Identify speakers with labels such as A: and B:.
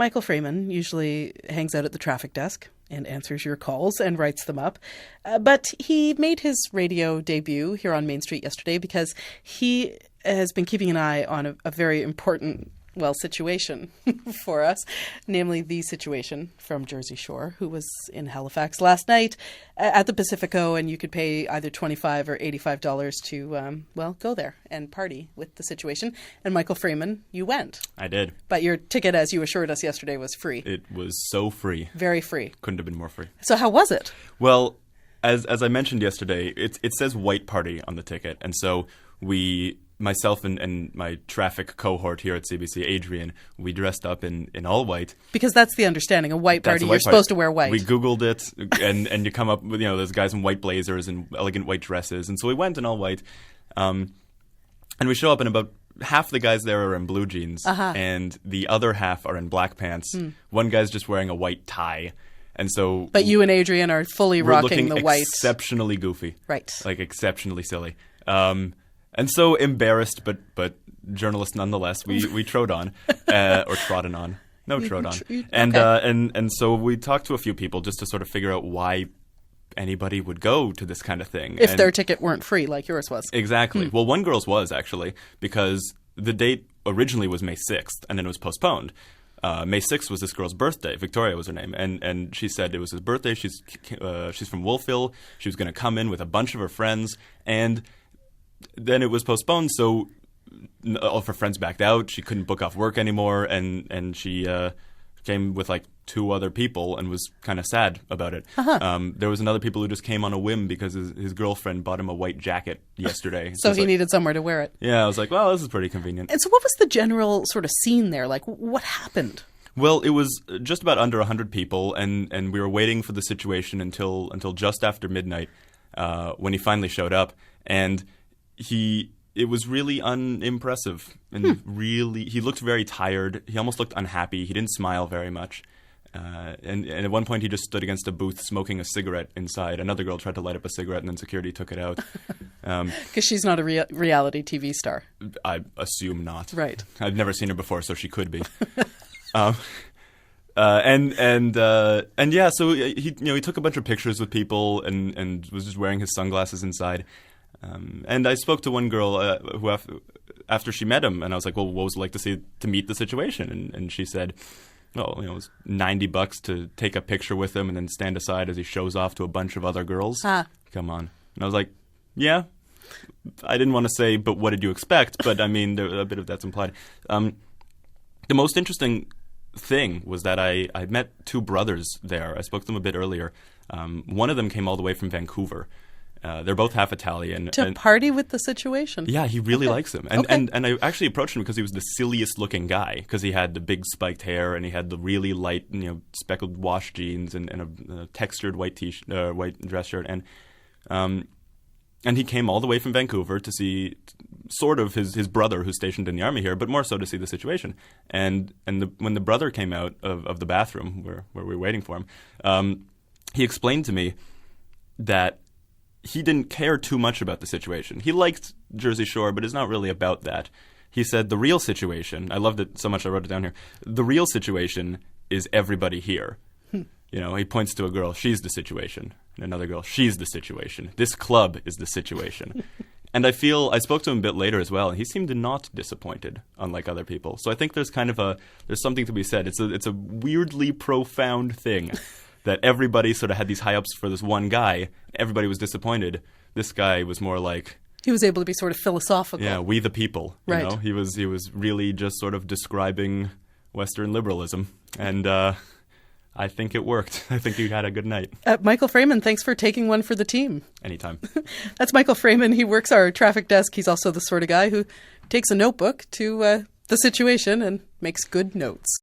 A: Michael Freeman usually hangs out at the traffic desk and answers your calls and writes them up. But he made his radio debut here on Mainstreet yesterday because he has been keeping an eye on a very important, situation for us, namely the situation from Jersey Shore, who was in Halifax last night at the Pacifico, and you could pay either $25 or $85 to, go there and party with the situation. And Michael Freeman, you went.
B: I did.
A: But your ticket, as you assured us yesterday, was free.
B: It was so free.
A: Very free.
B: Couldn't have been more free.
A: So how was it?
B: Well, as I mentioned yesterday, it says white party on the ticket. And so myself and my traffic cohort here at CBC, Adrian, we dressed up in all white.
A: Because that's the understanding. A white party, you're supposed to wear white.
B: We Googled it, and you come up with, there's guys in white blazers and elegant white dresses. And so we went in all white. And we show up, and about half the guys there are in blue jeans, and the other half are in black pants. One guy's just wearing a white tie. And so,
A: but you and Adrian are fully rocking the white.
B: Exceptionally goofy.
A: Right.
B: Like exceptionally silly. And so embarrassed, but journalists nonetheless. We trod on, or trodden on. No, trod on. And so we talked to a few people just to sort of figure out why anybody would go to this kind of thing.
A: If their ticket weren't free like yours was.
B: Exactly. Well, one girl's was, actually, because the date originally was May 6th, and then it was postponed. May 6th was this girl's birthday. Victoria was her name. And she said it was his birthday. She's from Wolfville. She was going to come in with a bunch of her friends. And then it was postponed, so all of her friends backed out. She couldn't book off work anymore, and she came with like 2 other people and was kind of sad about it. There was another people who just came on a whim because his girlfriend bought him a white jacket yesterday.
A: So he needed somewhere to wear it.
B: Yeah, I was like, well, this is pretty convenient.
A: And so what was the general sort of scene there? Like, what happened?
B: Well, it was just about under 100 people, and we were waiting for the situation until just after midnight when he finally showed up. And it was really unimpressive, and he looked very tired. He almost looked unhappy. He didn't smile very much. And at one point he just stood against a booth smoking a cigarette inside. Another girl tried to light up a cigarette, and then security took it out.
A: Because she's not a reality TV star.
B: I assume not.
A: Right.
B: I've never seen her before, so she could be. So he took a bunch of pictures with people and was just wearing his sunglasses inside. And I spoke to one girl who, after she met him, and I was like, "Well, what was it like to meet the situation?" And she said, "Well, it was $90 to take a picture with him and then stand aside as he shows off to a bunch of other girls." Come on. And I was like, "Yeah." I didn't want to say, "But what did you expect?" But I mean, a bit of that's implied. The most interesting thing was that I met 2 brothers there. I spoke to them a bit earlier. One of them came all the way from Vancouver. They're both half Italian.
A: To party with the situation.
B: Yeah, he really likes him. And I actually approached him because he was the silliest looking guy, because he had the big spiked hair and he had the really light, speckled wash jeans and a textured white white dress shirt. And he came all the way from Vancouver to see sort of his brother who's stationed in the army here, but more so to see the situation. And when the brother came out of the bathroom where we were waiting for him, he explained to me that he didn't care too much about the situation. He liked Jersey Shore, but it's not really about that. He said the real situation, I loved it so much I wrote it down here, the real situation is everybody here. He points to a girl, she's the situation. And another girl, she's the situation. This club is the situation. And I spoke to him a bit later as well, and he seemed not disappointed, unlike other people. So I think there's there's something to be said. It's a weirdly profound thing. That everybody sort of had these high ups for this one guy. Everybody was disappointed. This guy was more like,
A: he was able to be sort of philosophical.
B: Yeah, we the people.
A: Right.
B: He was really just sort of describing Western liberalism, and I think it worked. I think you had a good night.
A: Michael Freeman, thanks for taking one for the team.
B: Anytime.
A: That's Michael Freeman. He works our traffic desk. He's also the sort of guy who takes a notebook to the situation and makes good notes.